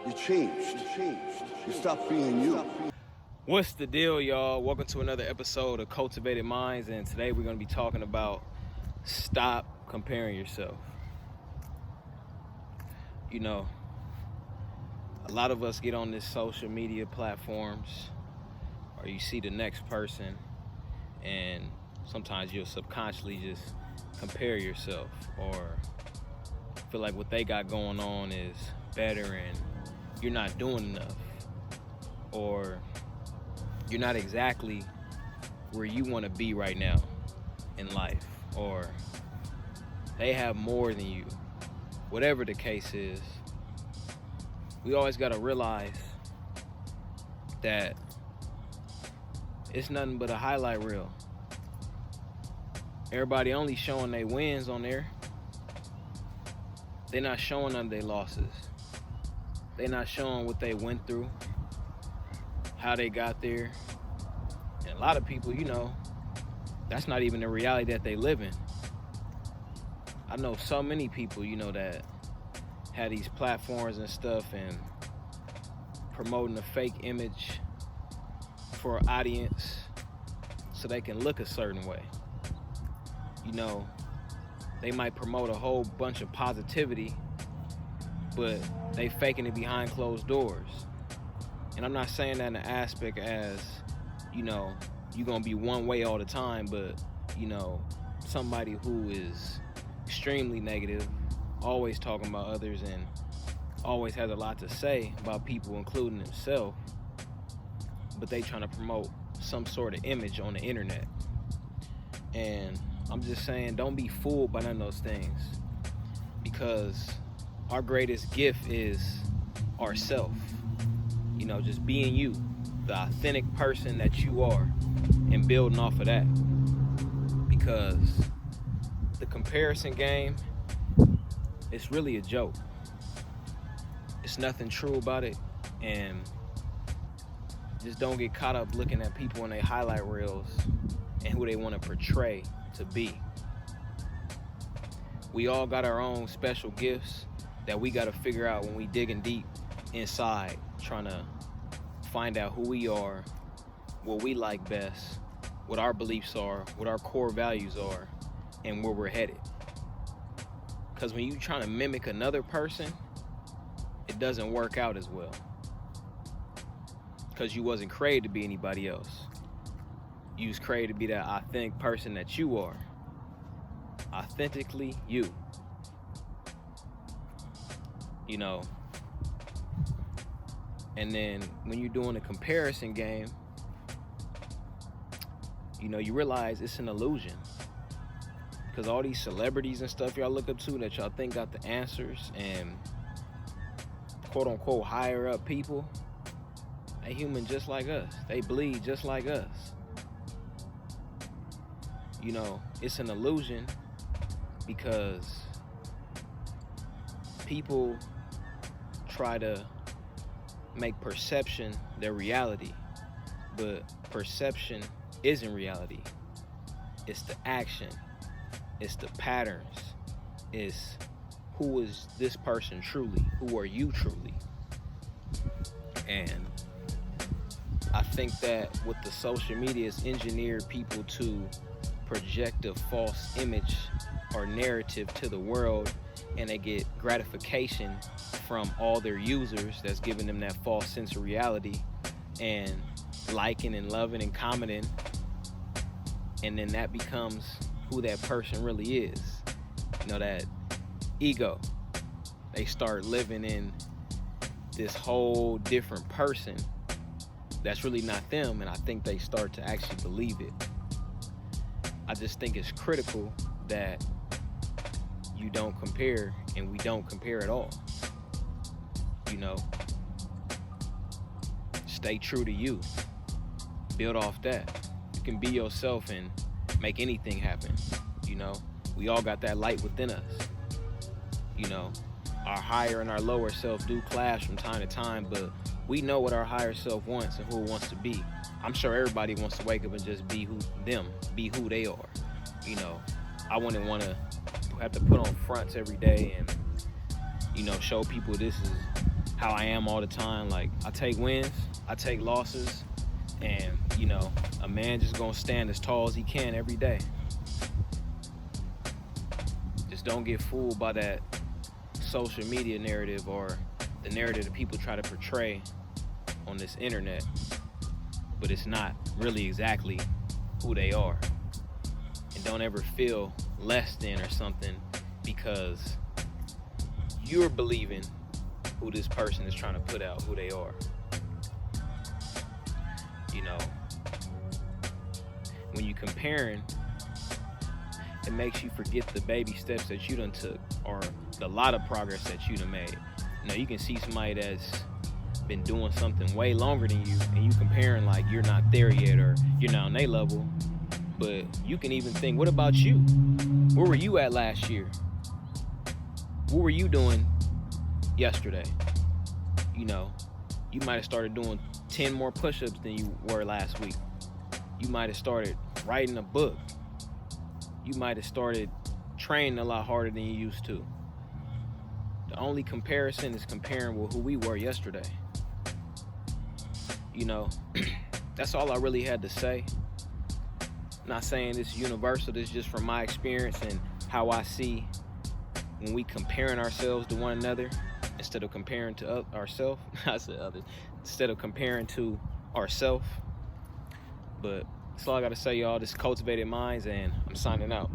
You changed. You stopped being you. What's the deal, y'all? Welcome to another episode of Cultivated Minds, and today we're going to be talking about stop comparing yourself. You know, a lot of us get on this social media platforms, or you see the next person, and sometimes you'll subconsciously just compare yourself, or feel like what they got going on is better and you're not doing enough, or you're not exactly where you want to be right now in life, or they have more than you. Whatever the case is, we always got to realize that it's nothing but a highlight reel. Everybody only showing their wins on there. They're not showing none of their losses. They're not showing what they went through, how they got there. And a lot of people, that's not even the reality that they live in. I know so many people, that have these platforms and stuff and promoting a fake image for an audience so they can look a certain way. They might promote a whole bunch of positivity, but they faking it behind closed doors. And I'm not saying that in the aspect as, you're going to be one way all the time, but, somebody who is extremely negative, always talking about others, and always has a lot to say about people, including themselves, but they trying to promote some sort of image on the internet. And I'm just saying, don't be fooled by none of those things, because our greatest gift is ourself. Just being you, the authentic person that you are, and building off of that. Because the comparison game, it's really a joke. It's nothing true about it, and just don't get caught up looking at people in their highlight reels and who they want to portray to be. We all got our own special gifts that we got to figure out when we digging deep inside, trying to find out who we are, what we like best, what our beliefs are, what our core values are, and where we're headed. Because when you're trying to mimic another person, it doesn't work out as well. Because you wasn't created to be anybody else. You was created to be that authentic person that you are. Authentically you. And then when you're doing a comparison game, you realize it's an illusion. Because all these celebrities and stuff y'all look up to that y'all think got the answers, and quote unquote higher up people, they human just like us. They bleed just like us. It's an illusion because people try to make perception their reality, but perception isn't reality. It's the action, it's the patterns, it's who is this person truly, who are you truly. And I think that with the social media, it's engineered people to project a false image or narrative to the world, and they get gratification from all their users that's giving them that false sense of reality, and liking and loving and commenting, and then that becomes who that person really is. That ego. They start living in this whole different person that's really not them, and I think they start to actually believe it. I just think it's critical that you don't compare, and we don't compare at all. Stay true to you. Build off that. You can be yourself and make anything happen. We all got that light within us. Our higher and our lower self do clash from time to time, but we know what our higher self wants and who it wants to be. I'm sure everybody wants to wake up and just be who they are. I wouldn't want to have to put on fronts every day and, show people this is how I am all the time. Like, I take wins, I take losses, and, you know, a man just gonna stand as tall as he can every day. Just don't get fooled by that social media narrative or the narrative that people try to portray on this internet, but it's not really exactly who they are. And don't ever feel less than or something because you're believing who this person is trying to put out, who they are. You know, when you comparing, it makes you forget the baby steps that you done took or the lot of progress that you done made. You know, you can see somebody that's been doing something way longer than you, and you comparing like you're not there yet or you're not on their level. But you can even think, what about you? Where were you at last year? What were you doing yesterday? You know, you might have started doing 10 more push-ups than you were last week. You might have started writing a book. You might have started training a lot harder than you used to. The only comparison is comparing with who we were yesterday. You know, that's all I really had to say. I'm not saying this is universal, this is just from my experience and how I see when we comparing ourselves to one another instead of comparing to ourselves. I said others. Instead of comparing to ourselves. But that's all I got to say, y'all. This Cultivated Minds, and I'm signing out.